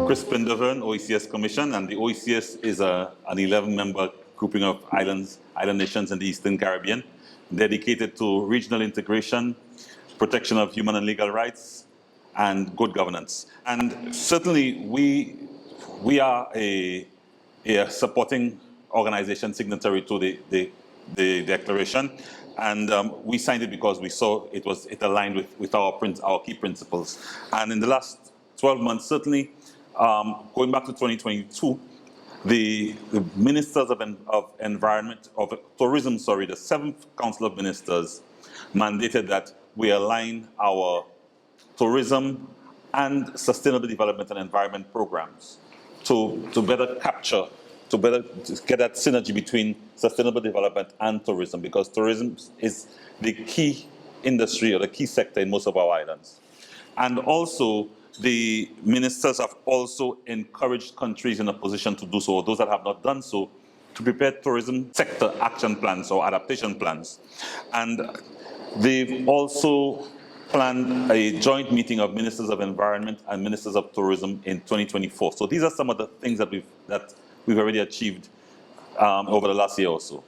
Chris Pindevern, OECS Commission, and the OECS is an 11-member grouping of island nations in the Eastern Caribbean, dedicated to regional integration, protection of human and legal rights, and good governance. And certainly we are a supporting organization signatory to the declaration, and we signed it because we saw it aligned with our key principles. And in the last 12 months, certainly, going back to 2022, the ministers of tourism, the 7th Council of Ministers mandated that we align our tourism and sustainable development and environment programs to better capture, to get that synergy between sustainable development and tourism, because tourism is the key industry or the key sector in most of our islands. And also, the ministers have also encouraged countries in a position to do so, or those that have not done so, to prepare tourism sector action plans or adaptation plans. And they've also planned a joint meeting of ministers of environment and ministers of tourism in 2024. So these are some of the things that we've already achieved over the last year or so.